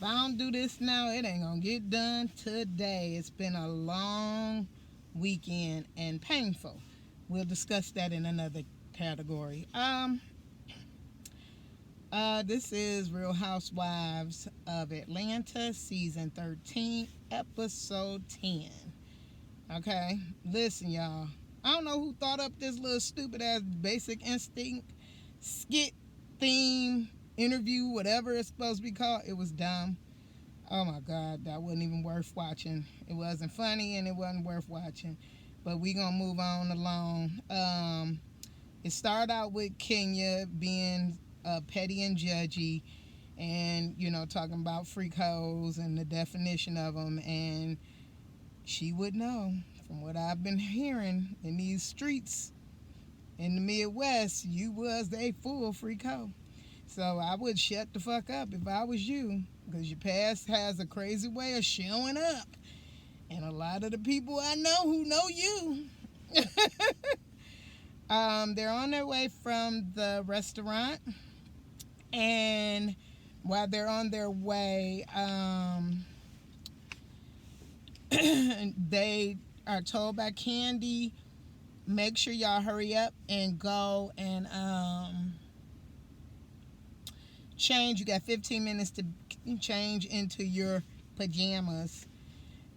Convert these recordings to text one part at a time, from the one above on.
I don't do this now, it ain't gonna get done today. It's been a long weekend and painful. We'll discuss that in another category. This is Real Housewives of Atlanta, season 13, episode 10. Okay, listen, y'all. I don't know who thought up this little stupid ass Basic Instinct skit theme interview, whatever it's supposed to be called. It was dumb. Oh my God, that wasn't even worth watching. It wasn't funny and it wasn't worth watching. But we gonna move on along. It started out with Kenya being petty and judgy, and talking about freak hoes and the definition of them, and she would know from what I've been hearing in these streets in the Midwest, you was a full freak hoe. So I would shut the fuck up if I was you, because your past has a crazy way of showing up. And a lot of the people I know who know you. They're on their way from the restaurant. And while they're on their way, they are told by Candy, make sure y'all hurry up and go and change. You got 15 minutes to change into your pajamas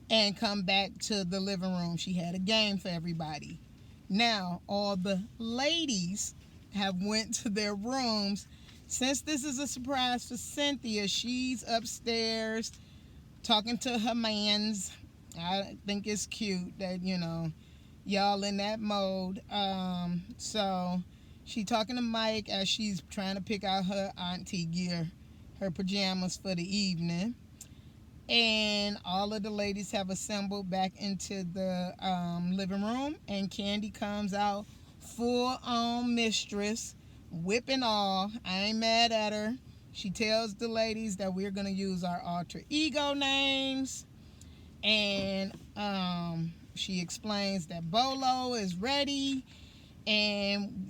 and come back to the living room. She had a game for everybody. Now all the ladies have went to their rooms. Since this is a surprise for Cynthia, she's upstairs talking to her mans. I think it's cute that y'all in that mode. So she talking to Mike as she's trying to pick out her auntie gear, her pajamas for the evening. And all of the ladies have assembled back into the living room, and Candy comes out full on mistress, whipping all. I ain't mad at her. She tells the ladies that we're going to use our alter ego names, and she explains that Bolo is ready and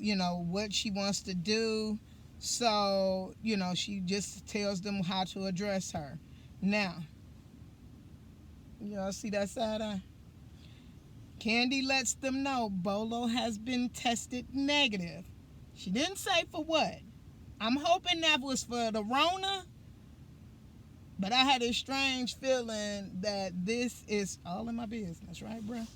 what she wants to do. So she just tells them how to address her. Now, y'all see that side eye? Candy lets them know Bolo has been tested negative. She didn't say for what. I'm hoping that was for the Rona, but I had a strange feeling that this is all in my business, right, bro?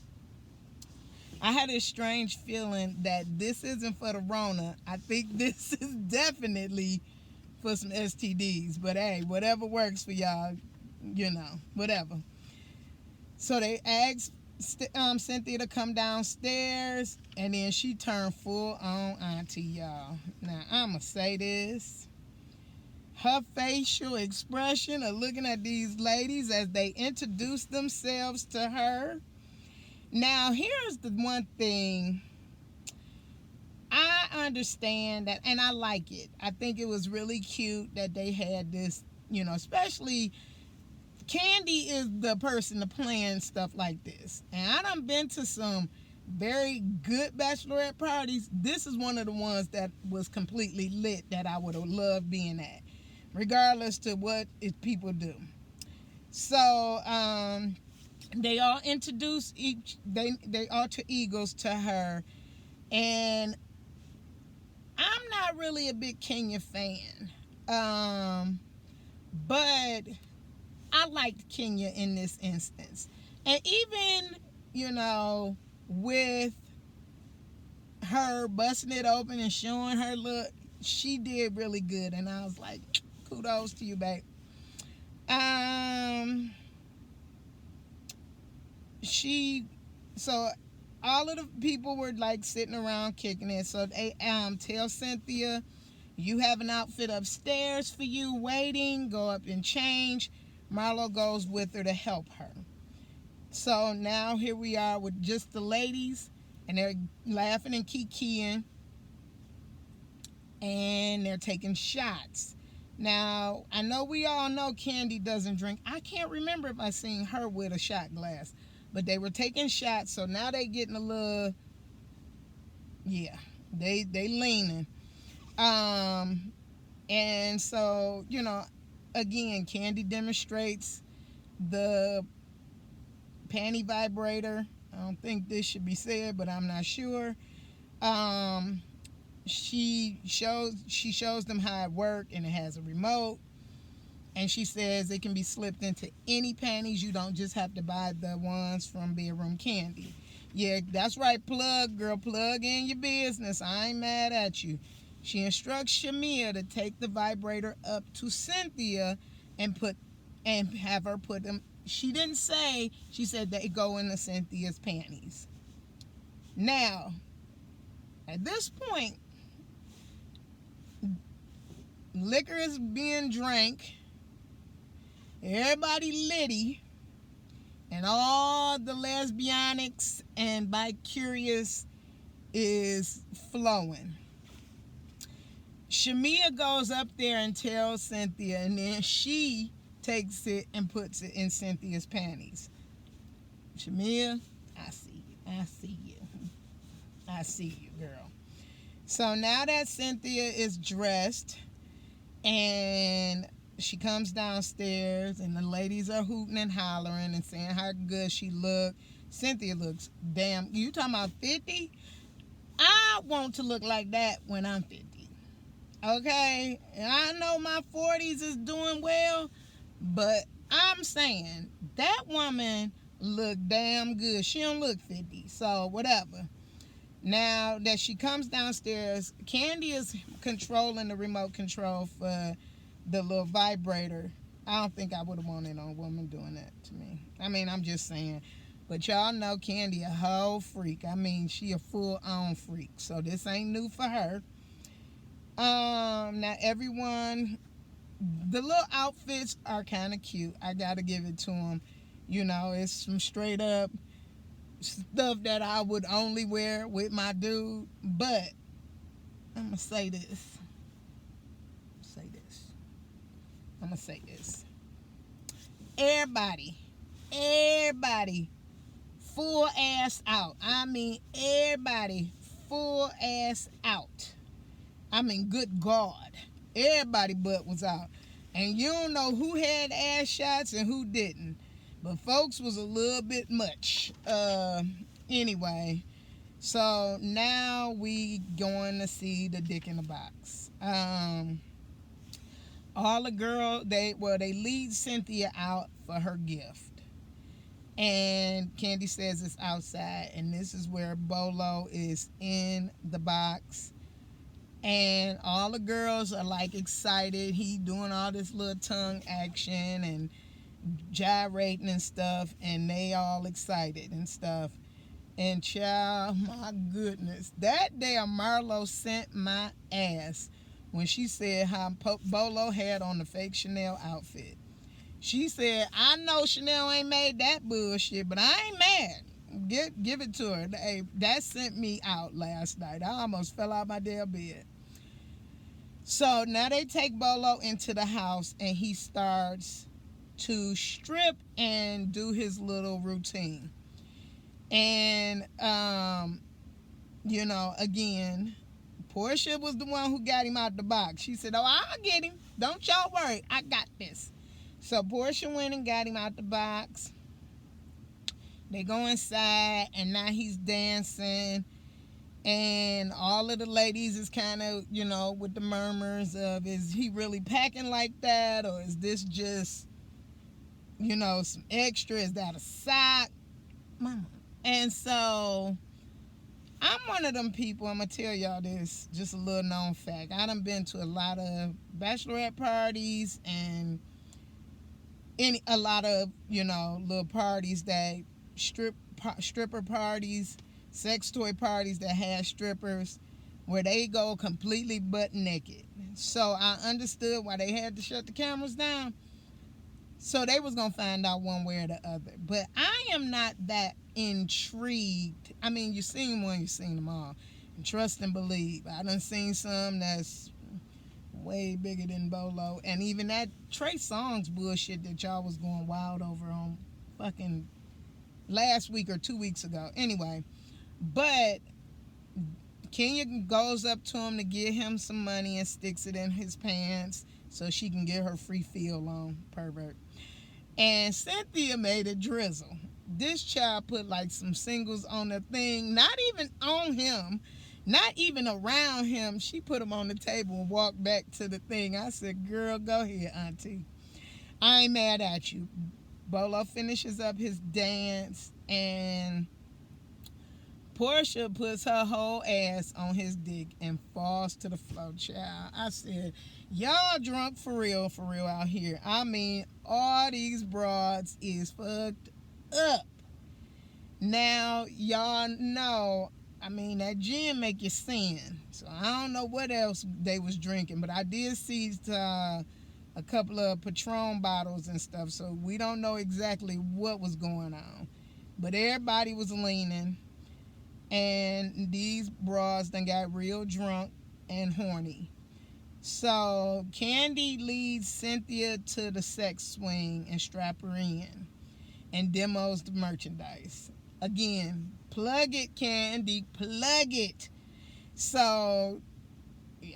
I had a strange feeling that this isn't for the Rona. I think this is definitely for some STDs. But hey, whatever works for y'all, whatever. So they asked Cynthia to come downstairs, and then she turned full on auntie, y'all. Now, I'ma say this. Her facial expression of looking at these ladies as they introduce themselves to her. Now, here's the one thing. I understand that, and I like it. I think it was really cute that they had this, especially Candy is the person to plan stuff like this. And I done been to some very good bachelorette parties. This is one of the ones that was completely lit that I would have loved being at, regardless to what people do. So they all introduce they alter egos to her, and I'm not really a big Kenya fan, but I liked Kenya in this instance. And even, with her busting it open and showing her look, she did really good. And I was like, kudos to you, babe. So all of the people were like sitting around kicking it. So they tell Cynthia, you have an outfit upstairs for you waiting. Go up and change. Marlo goes with her to help her. So now here we are with just the ladies, and they're laughing and kikiing, and they're taking shots. Now, I know we all know Candy doesn't drink. I can't remember if I seen her with a shot glass, but they were taking shots, so now they getting a little, they leaning. And so, again, Candy demonstrates the panty vibrator. I don't think this should be said, but I'm not sure. Um, she shows them how it works, and it has a remote. And she says it can be slipped into any panties. You don't just have to buy the ones from Bedroom Candy. Yeah, that's right, plug, girl, plug in your business. I ain't mad at you. She instructs Shamia to take the vibrator up to Cynthia and have her put them. She didn't say, she said they go into Cynthia's panties. Now, at this point, liquor is being drank. Everybody litty, and all the lesbianics and bi-curious is flowing. Shamia goes up there and tells Cynthia, and then she takes it and puts it in Cynthia's panties. Shamia, I see you. I see you. I see you, girl. So now that Cynthia is dressed and she comes downstairs and the ladies are hooting and hollering and saying how good she looked. Cynthia looks damn. You talking about 50? I want to look like that when I'm 50. Okay? And I know my 40s is doing well, but I'm saying that woman looked damn good. She don't look 50, so whatever. Now that she comes downstairs, Candy is controlling the remote control for the little vibrator. I don't think I would have wanted a woman doing that to me. I mean, I'm just saying. But y'all know Candy a whole freak. I mean, she a full-on freak. So this ain't new for her. Now everyone, the little outfits are kind of cute. I gotta give it to them. You know, it's some straight up stuff that I would only wear with my dude. But I'm gonna say this. I'm gonna say this. Everybody, full ass out. I mean, everybody full ass out. I mean, good God. Everybody butt was out. And you don't know who had ass shots and who didn't. But folks was a little bit much. Anyway, so now we going to see the dick in the box. All the girls, they lead Cynthia out for her gift. And Candy says it's outside. And this is where Bolo is in the box. And all the girls are like excited. He doing all this little tongue action and gyrating and stuff. And they all excited and stuff. And child, my goodness. That day Marlo sent my ass when she said how Bolo had on the fake Chanel outfit. She said, I know Chanel ain't made that bullshit, but I ain't mad. Give it to her. Hey, that sent me out last night. I almost fell out my damn bed. So now they take Bolo into the house and he starts to strip and do his little routine. And, you know, again, Portia was the one who got him out the box. She said, oh, I'll get him. Don't y'all worry. I got this. So Portia went and got him out the box. They go inside, and now he's dancing. And all of the ladies is kind of, you know, with the murmurs of, is he really packing like that? Or is this just, you know, some extra? Is that a sock? Mama. And so I'm one of them people, I'm going to tell y'all this, just a little known fact. I done been to a lot of bachelorette parties and a lot of, you know, little parties that stripper parties, sex toy parties that had strippers where they go completely butt naked. So I understood why they had to shut the cameras down. So they was going to find out one way or the other. But I am not that intrigued. I mean, you seen one, you seen them all. And trust and believe. I done seen some that's way bigger than Bolo. And even that Trey Songz bullshit that y'all was going wild over on fucking last week or 2 weeks ago. Anyway, but Kenya goes up to him to give him some money and sticks it in his pants. so she can get her free feel on, pervert. And Cynthia made it drizzle. This child put like some singles on the thing, not even on him, not even around him. She put them on the table and walked back to the thing. I said, girl, go ahead, auntie. I ain't mad at you. Bolo finishes up his dance, and Portia puts her whole ass on his dick and falls to the floor, child. I said, y'all drunk for real out here. I mean, all these broads is fucked up. Now, y'all know, I mean, that gin make you sin. So I don't know what else they was drinking, but I did see a couple of Patron bottles and stuff, so we don't know exactly what was going on. But everybody was leaning, and these bras done got real drunk and horny. So Candy leads Cynthia to the sex swing and strap her in and demos the merchandise. Again, plug it, Candy, plug it. So,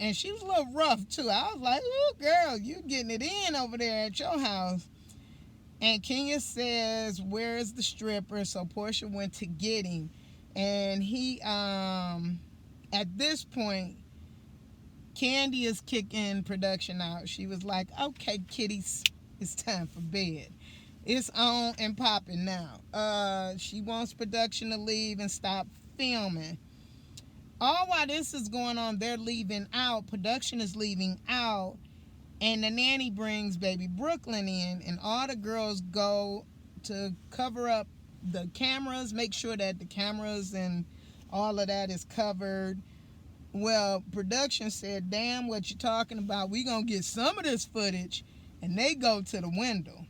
and she was a little rough too. I was like, ooh, girl, you getting it in over there at your house. And Kenya says, where's the stripper? So Portia went to get him. And he, at this point, Candy is kicking production out. She was like, okay, kiddies, it's time for bed. It's on and popping now. She wants production to leave and stop filming. All while this is going on, they're leaving out. Production is leaving out. And the nanny brings baby Brooklyn in. And all the girls go to cover up the cameras, make sure that the cameras and all of that is covered. Well, production said, damn, what you talking about? We gonna get some of this footage. And they go to the window.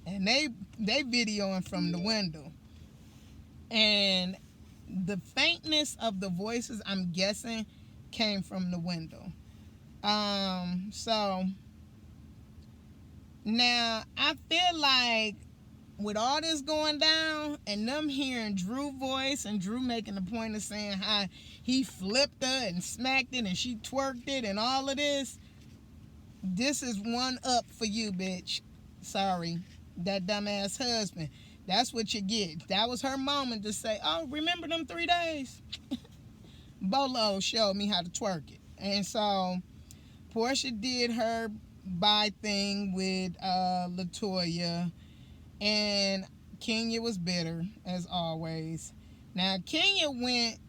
And they videoing from the window. And the faintness of the voices, I'm guessing, came from the window. So now I feel like with all this going down and them hearing Drew's voice and Drew making the point of saying how he flipped her and smacked it and she twerked it and all of this is one up for you, bitch. Sorry, that dumbass husband. That's what you get. That was her moment to say, oh, remember them 3 days? Bolo showed me how to twerk it. And so Portia did her bye thing with LaToya, and Kenya was bitter, as always. Now, Kenya went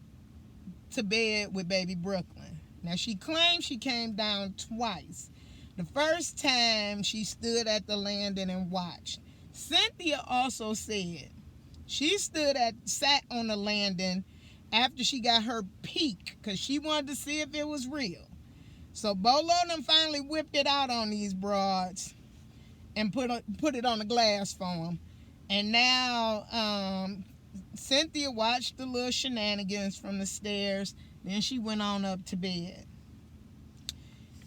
to bed with baby Brooklyn. Now, she claimed she came down twice. The first time, she stood at the landing and watched. Cynthia also said she sat on the landing after she got her peek because she wanted to see if it was real. So Bolo done finally whipped it out on these broads and put it on the glass for them. And now Cynthia watched the little shenanigans from the stairs. Then she went on up to bed.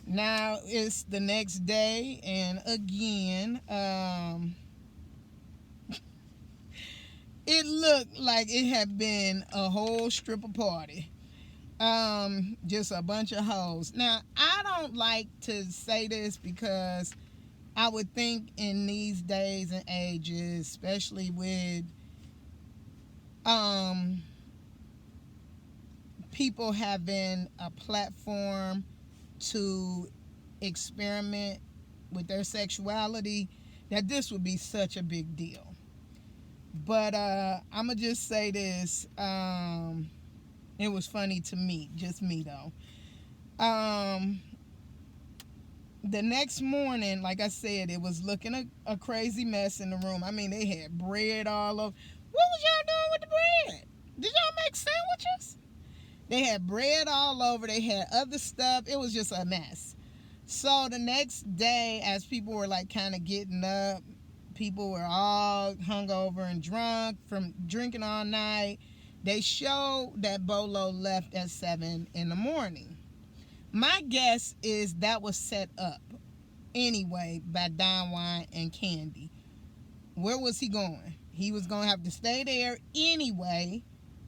Now it's the next day, and again, it looked like it had been a whole stripper party. Just a bunch of hoes. Now, I don't like to say this because I would think in these days and ages, especially with people having a platform to experiment with their sexuality, that this would be such a big deal. But I'm going to just say this. It was funny to me. Just me, though. The next morning, like I said, it was looking a crazy mess in the room. I mean, they had bread all over. What was y'all doing with the bread? Did y'all make sandwiches? They had bread all over. They had other stuff. It was just a mess. So the next day, as people were like kind of getting up, people were all hungover and drunk from drinking all night. They showed that Bolo left at 7 in the morning. My guess is that was set up anyway by Don Juan and Candy. Where was he going? He was going to have to stay there anyway,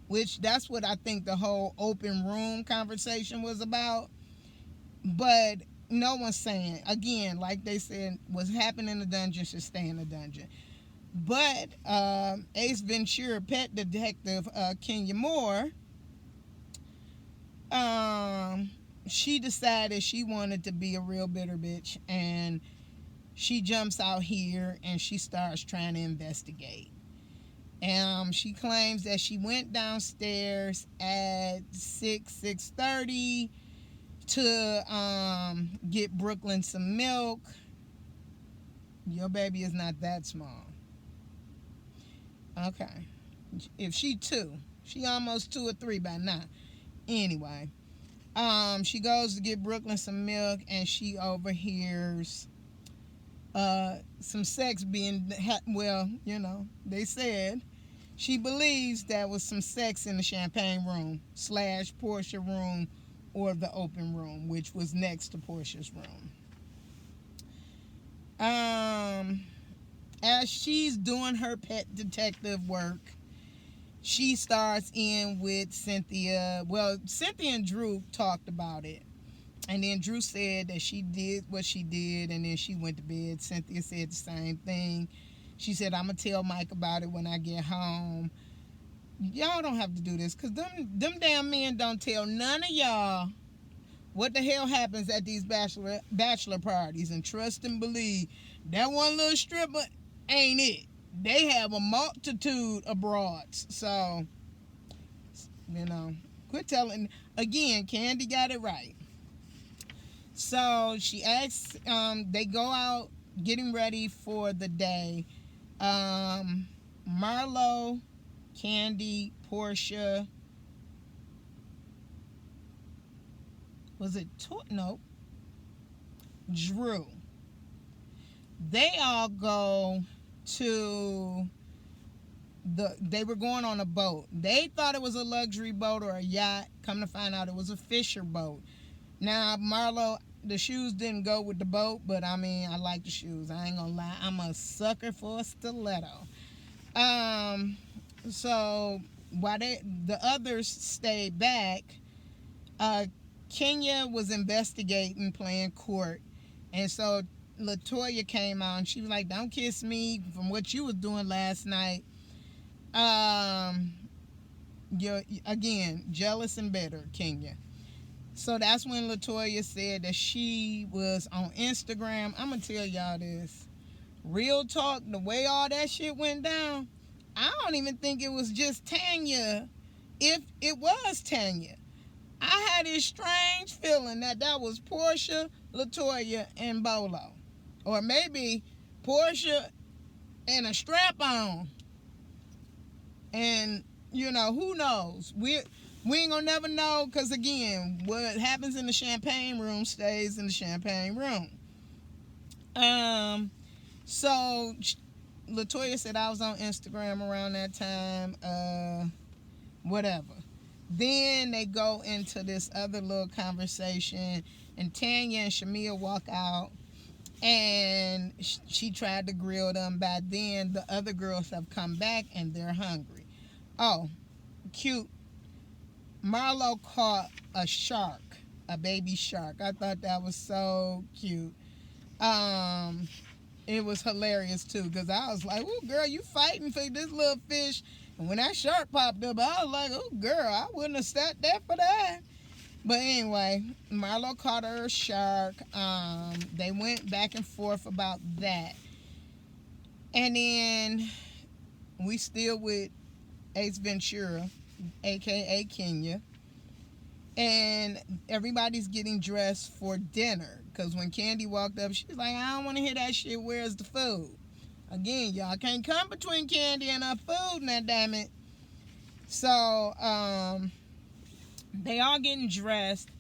which that's what I think the whole open room conversation was about. But no one's saying. Again, like they said, what's happening in the dungeon should stay in the dungeon. But Ace Ventura pet detective Kenya Moore, she decided she wanted to be a real bitter bitch, and she jumps out here and she starts trying to investigate. She claims that she went downstairs at 6:30 to get Brooklyn some milk. Your baby is not that small. Okay. If she 2, she almost 2 or 3 by now. Anyway, she goes to get Brooklyn some milk, and she overhears some sex being they said she believes there was some sex in the champagne room / Portia room, or the open room, which was next to Portia's room. As she's doing her pet detective work, she starts in with Cynthia. Well, Cynthia and Drew talked about it. And then Drew said that she did what she did, and then she went to bed. Cynthia said the same thing. She said, I'm going to tell Mike about it when I get home. Y'all don't have to do this, because them damn men don't tell none of y'all what the hell happens at these bachelor parties. And trust and believe, that one little stripper ain't it. They have a multitude of broads. So, quit telling. Again, Candy got it right. So she asks, they go out getting ready for the day. Marlo, Candy, Portia. Was it nope. Drew. They all go to they were going on a boat. They thought it was a luxury boat or a yacht. Come to find out it was a fisher boat. Now, Marlo, the shoes didn't go with the boat, but I like the shoes. I ain't gonna lie. I'm a sucker for a stiletto. So while the others stayed back, Kenya was investigating, playing court. And so LaToya came out and she was like, don't kiss me from what you was doing last night. You're, again, jealous and bitter, Kenya. So that's when LaToya said that she was on Instagram. I'm going to tell y'all this. Real talk, the way all that shit went down, I don't even think it was just Tanya. If it was Tanya, I had this strange feeling that was Portia, LaToya, and Bolo. Or maybe Portia and a strap-on. And, who knows? We ain't gonna never know, because, again, what happens in the champagne room stays in the champagne room. So LaToya said I was on Instagram around that time, whatever. Then they go into this other little conversation, and Tanya and Shamia walk out, and she tried to grill them. By then, the other girls have come back, and they're hungry. Oh, cute. Marlo caught a shark, a baby shark. I thought that was so cute. It was hilarious, too, because I was like, oh, girl, you fighting for this little fish. And when that shark popped up, I was like, oh, girl, I wouldn't have sat there for that. But anyway, Marlo caught her a shark. They went back and forth about that. And then we still with Ace Ventura, a.k.a. Kenya. And everybody's getting dressed for dinner. Because when Candy walked up, she was like, I don't want to hear that shit. Where's the food? Again, y'all can't come between Candy and her food now, damn it. So, they all getting dressed.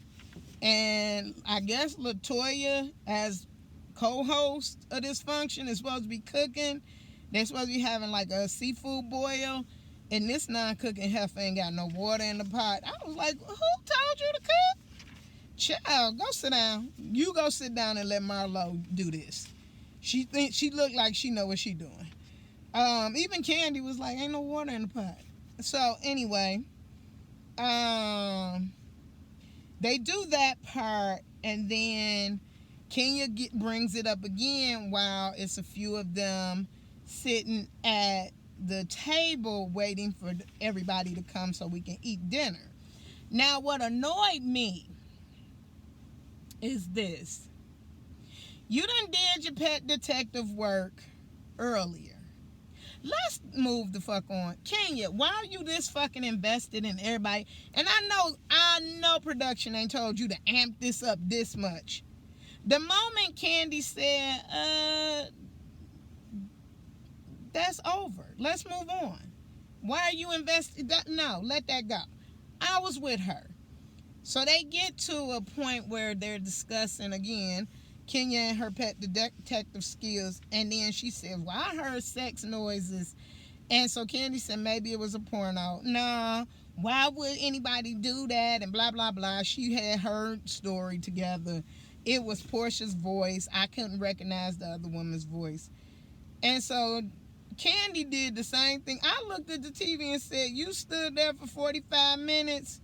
And I guess LaToya, as co-host of this function, is supposed to be cooking. They're supposed to be having like a seafood boil. And this non-cooking heifer ain't got no water in the pot. I was like, who told you to cook? Child, go sit down. You go sit down and let Marlo do this. She looked like she know what she doing. Even Candy was like, ain't no water in the pot. So anyway, they do that part, and then Kenya brings it up again while it's a few of them sitting at the table waiting for everybody to come so we can eat dinner. Now, what annoyed me is this. You done did your pet detective work earlier. Let's move the fuck on. Kenya, why are you this fucking invested in everybody? And I know production ain't told you to amp this up this much. The moment Candy said, that's over. Let's move on. Why are you invested? No, let that go. I was with her. So they get to a point where they're discussing again Kenya and her pet detective skills, and then she says, well, I heard sex noises, and so Candy said maybe it was a porno. Nah, why would anybody do that, and blah blah blah. She had her story together. It was Portia's voice. I couldn't recognize the other woman's voice, and so Candy did the same thing. I looked at the TV and said, you stood there for 45 minutes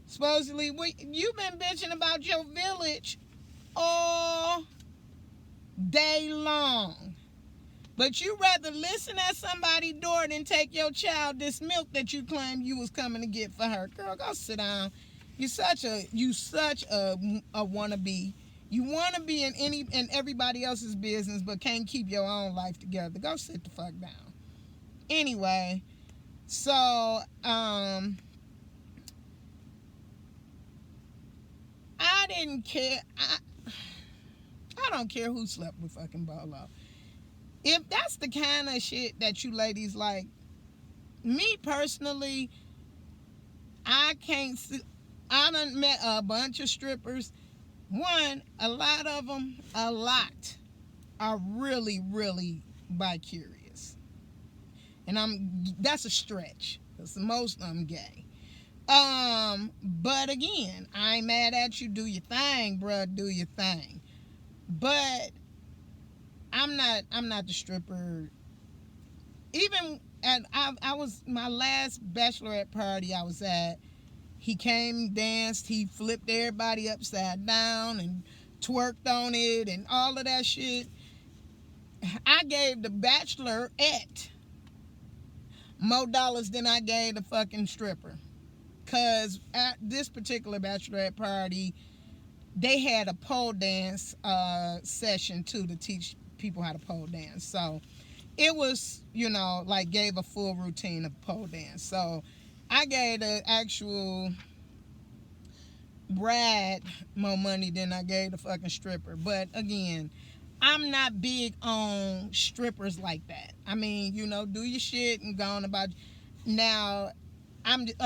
supposedly. You've been bitching about your village all day long, but you rather listen at somebody's door than take your child this milk that you claimed you was coming to get for her. Girl, go sit down. You such a wannabe. You want to be in everybody else's business but can't keep your own life together. Go sit the fuck down. Anyway, so I didn't care. I don't care who slept with fucking Bolo. If that's the kind of shit that you ladies like, me personally, I can't see. I done met a bunch of strippers. One, a lot of them, are really, really bi-curious. And that's a stretch, because most of them gay. But again, I ain't mad at you. Do your thing, bruh. Do your thing. But I'm not the stripper. Even I was my last bachelorette party I was at. He came, danced, he flipped everybody upside down and twerked on it and all of that shit. I gave the bachelorette more dollars than I gave the fucking stripper. Because at this particular bachelorette party, they had a pole dance session too to teach people how to pole dance. So it was, like gave a full routine of pole dance. So I gave the actual bride more money than I gave the fucking stripper. But again, I'm not big on strippers like that. I mean, do your shit and go on about. Now, I ain't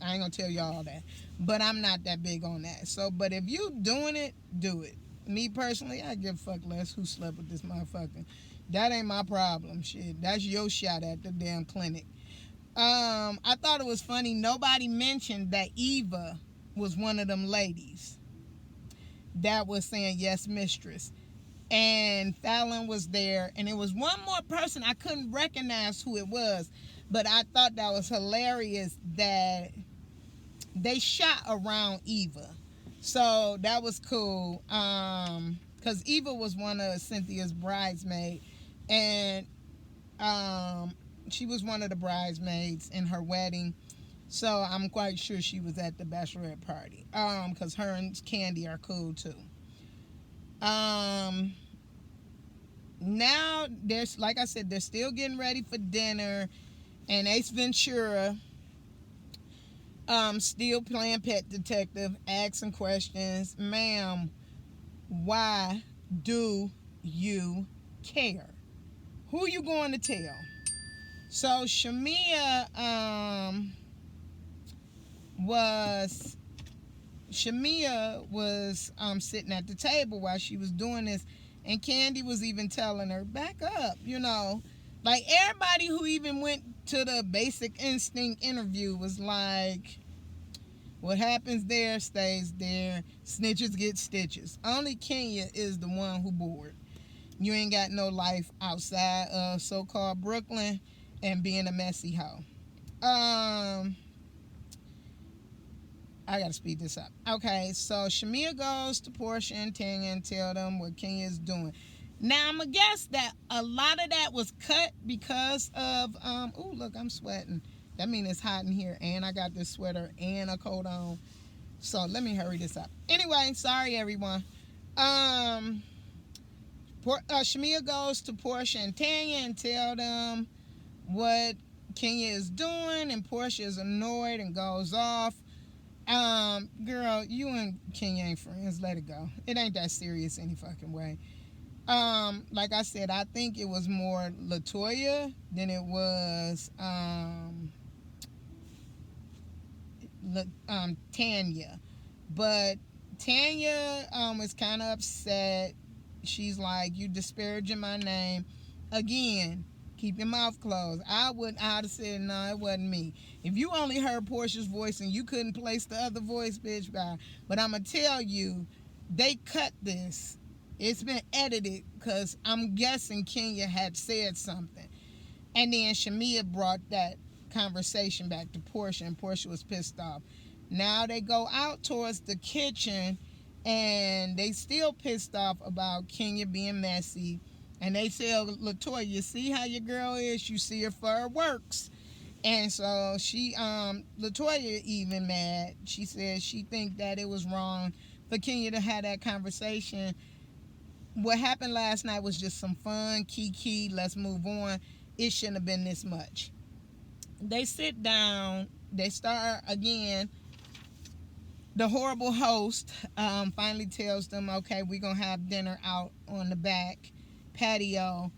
gonna tell y'all that, but I'm not that big on that. So, but if you doing it, do it. Me personally, I give a fuck less who slept with this motherfucker. That ain't my problem. Shit, that's your shot at the damn clinic. I thought it was funny. Nobody mentioned that Eva was one of them ladies that was saying yes, mistress. And Fallon was there, and it was one more person. I couldn't recognize who it was, but I thought that was hilarious that they shot around Eva. So that was cool. Because Eva was one of Cynthia's bridesmaids, and she was one of the bridesmaids in her wedding. So I'm quite sure she was at the bachelorette party. Because her and Candy are cool too. Now there's, like I said, they're still getting ready for dinner, and Ace Ventura still playing pet detective, asking questions. Ma'am, why do you care? Who you going to tell? So Shamia was sitting at the table while she was doing this, and Candy was even telling her, back up, like everybody who even went to the Basic Instinct interview was like, what happens there stays there, snitches get stitches. Only Kenya is the one who bored. You ain't got no life outside of so-called Brooklyn and being a messy hoe. I gotta speed this up. Okay, so Shamia goes to Portia and Tanya and tell them what Kenya is doing. Now I'm gonna guess that a lot of that was cut because of oh look, I'm sweating. That means it's hot in here, and I got this sweater and a coat on. So let me hurry this up. Anyway, sorry everyone. Shamia goes to Portia and Tanya and tell them what Kenya is doing, and Portia is annoyed and goes off. Girl, you and Kenya ain't friends. Let it go. It ain't that serious any fucking way. Like I said, I think it was more LaToya than it was Tanya. But Tanya was kind of upset. She's like, you disparaging my name. Again, keep your mouth closed. I'd have said, no, it wasn't me. If you only heard Portia's voice and you couldn't place the other voice, bitch, bye. But I'm going to tell you, they cut this. It's been edited because I'm guessing Kenya had said something. And then Shamia brought that conversation back to Portia, and Portia was pissed off. Now they go out towards the kitchen, and they still pissed off about Kenya being messy. And they tell LaToya, you see how your girl is? You see her for her works. And so LaToya even mad. She said she think that it was wrong for Kenya to have that conversation. What happened last night was just some fun, kiki, let's move on. It shouldn't have been this much. They sit down. They start again. The horrible host finally tells them, okay, we're going to have dinner out on the back patio.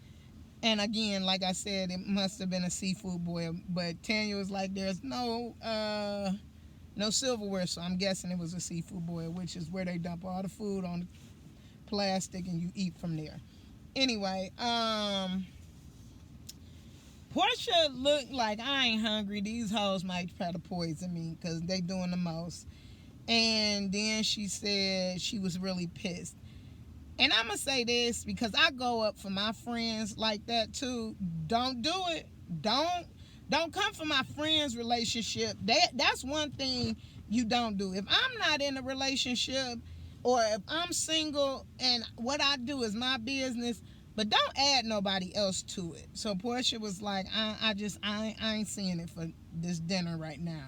And again, like I said, it must have been a seafood boil. But Tanya was like, there's no silverware, so I'm guessing it was a seafood boil, which is where they dump all the food on the plastic and you eat from there. Anyway, Portia looked like, I ain't hungry. These hoes might try to poison me because they doing the most. And then she said she was really pissed. And I'm going to say this because I go up for my friends like that too. Don't do it. Don't come for my friends' relationship. That's one thing you don't do. If I'm not in a relationship or if I'm single and what I do is my business, but don't add nobody else to it. So Portia was like, I ain't seeing it for this dinner right now.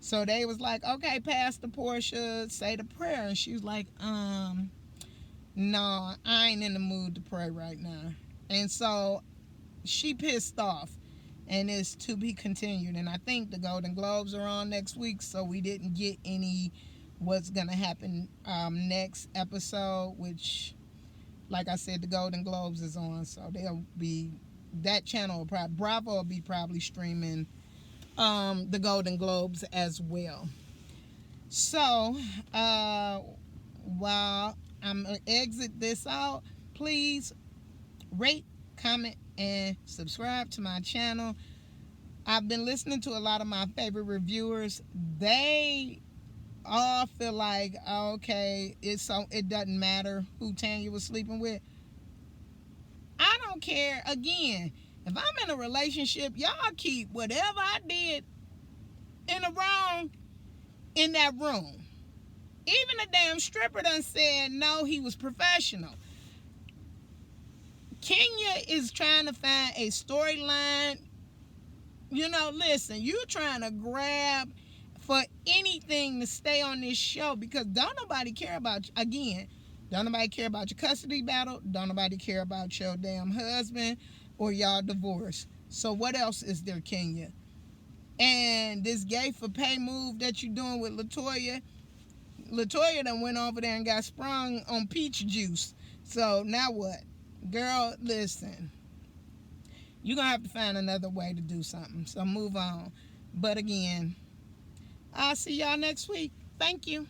So they was like, okay, Pastor Portia, say the prayer. And she was like, no, I ain't in the mood to pray right now. And so she pissed off. And it's to be continued. And I think the Golden Globes are on next week, so we didn't get any what's going to happen next episode, which, like I said, the Golden Globes is on, so they'll be, that channel will probably, Bravo will be probably streaming the Golden Globes as well. So, while I'm going to exit this out, please rate, comment, and subscribe to my channel. I've been listening to a lot of my favorite reviewers. They all feel like, okay, it doesn't matter who Tanya was sleeping with. I don't care. Again, if I'm in a relationship, y'all keep whatever I did in the wrong in that room. Even the damn stripper done said no, he was professional. Kenya is trying to find a storyline. You know, listen, you're trying to grab for anything to stay on this show because don't nobody care about you. Again, don't nobody care about your custody battle. Don't nobody care about your damn husband or y'all divorce. So what else is there, Kenya? And this gay for pay move that you're doing with LaToya done went over there and got sprung on peach juice. So now what? Girl, listen. You're going to have to find another way to do something. So move on. But again, I'll see y'all next week. Thank you.